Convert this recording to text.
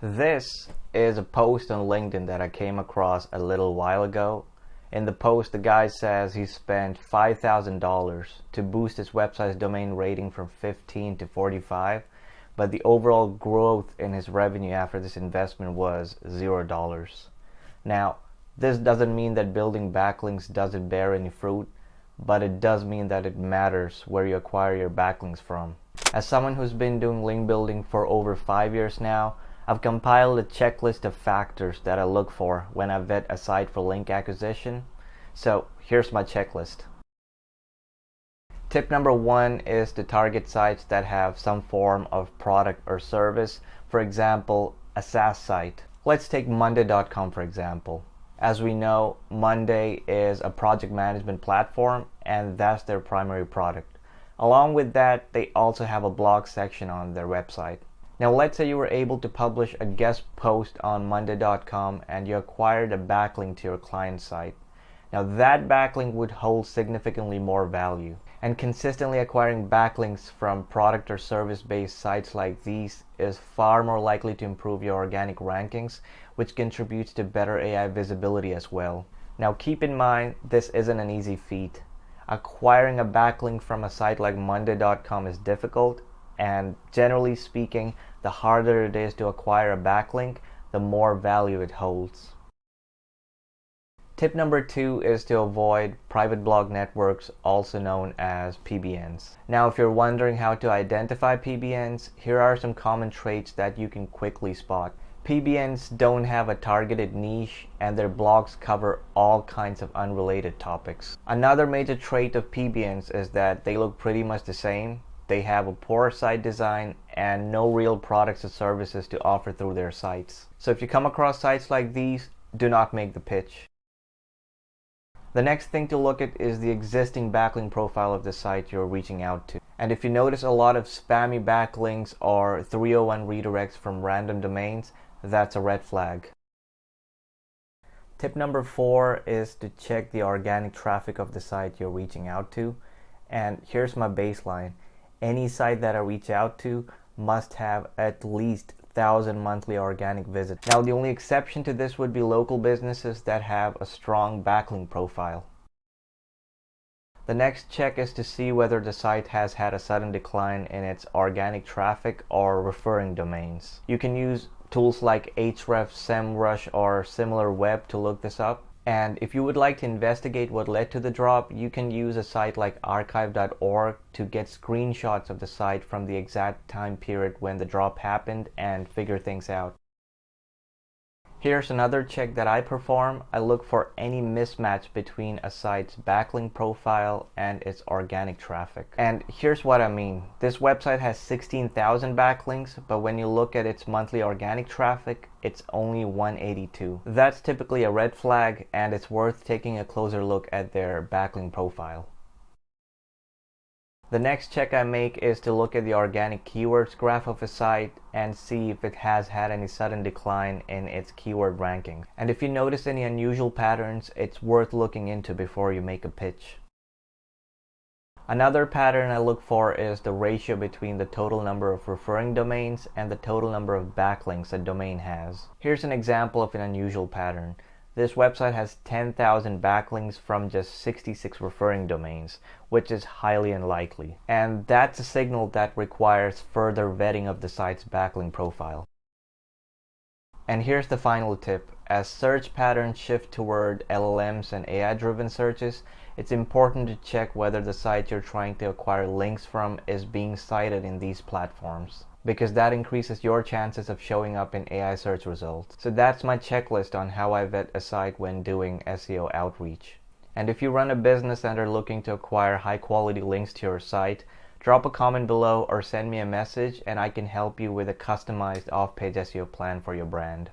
This is a post on LinkedIn that I came across a little while ago. In the post, the guy says he spent $5,000 to boost his website's domain rating from 15 to 45, but the overall growth in his revenue after this investment was $0. Now, this doesn't mean that building backlinks doesn't bear any fruit, but it does mean that it matters where you acquire your backlinks from. As someone who's been doing link building for over 5 years now, I've compiled a checklist of factors that I look for when I vet a site for link acquisition. So here's my checklist. Tip number 1 is to target sites that have some form of product or service. For example, a SaaS site. Let's take Monday.com for example. As we know, Monday is a project management platform and that's their primary product. Along with that, they also have a blog section on their website. Now let's say you were able to publish a guest post on Monday.com and you acquired a backlink to your client site. Now that backlink would hold significantly more value. And consistently acquiring backlinks from product or service based sites like these is far more likely to improve your organic rankings, which contributes to better AI visibility as well. Now keep in mind, this isn't an easy feat. Acquiring a backlink from a site like Monday.com is difficult, and generally speaking, the harder it is to acquire a backlink, the more value it holds. Tip number 2 is to avoid private blog networks, also known as PBNs. Now, if you're wondering how to identify PBNs, here are some common traits that you can quickly spot. PBNs don't have a targeted niche and their blogs cover all kinds of unrelated topics. Another major trait of PBNs is that they look pretty much the same. They have a poor site design and no real products or services to offer through their sites. So if you come across sites like these, do not make the pitch. The next thing to look at is the existing backlink profile of the site you're reaching out to. And if you notice a lot of spammy backlinks or 301 redirects from random domains, that's a red flag. Tip number 4 is to check the organic traffic of the site you're reaching out to. And here's my baseline. Any site that I reach out to must have at least 1,000 monthly organic visits. Now, the only exception to this would be local businesses that have a strong backlink profile. The next check is to see whether the site has had a sudden decline in its organic traffic or referring domains. You can use tools like Ahrefs, SEMrush, or SimilarWeb to look this up. And if you would like to investigate what led to the drop, you can use a site like archive.org to get screenshots of the site from the exact time period when the drop happened and figure things out. Here's another check that I perform. I look for any mismatch between a site's backlink profile and its organic traffic. And here's what I mean. This website has 16,000 backlinks, but when you look at its monthly organic traffic, it's only 182. That's typically a red flag, and it's worth taking a closer look at their backlink profile. The next check I make is to look at the organic keywords graph of a site and see if it has had any sudden decline in its keyword ranking. And if you notice any unusual patterns, it's worth looking into before you make a pitch. Another pattern I look for is the ratio between the total number of referring domains and the total number of backlinks a domain has. Here's an example of an unusual pattern. This website has 10,000 backlinks from just 66 referring domains, which is highly unlikely. And that's a signal that requires further vetting of the site's backlink profile. And here's the final tip. As search patterns shift toward LLMs and AI-driven searches, it's important to check whether the site you're trying to acquire links from is being cited in these platforms, because that increases your chances of showing up in AI search results. So that's my checklist on how I vet a site when doing SEO outreach. And if you run a business and are looking to acquire high quality links to your site, drop a comment below or send me a message and I can help you with a customized off-page SEO plan for your brand.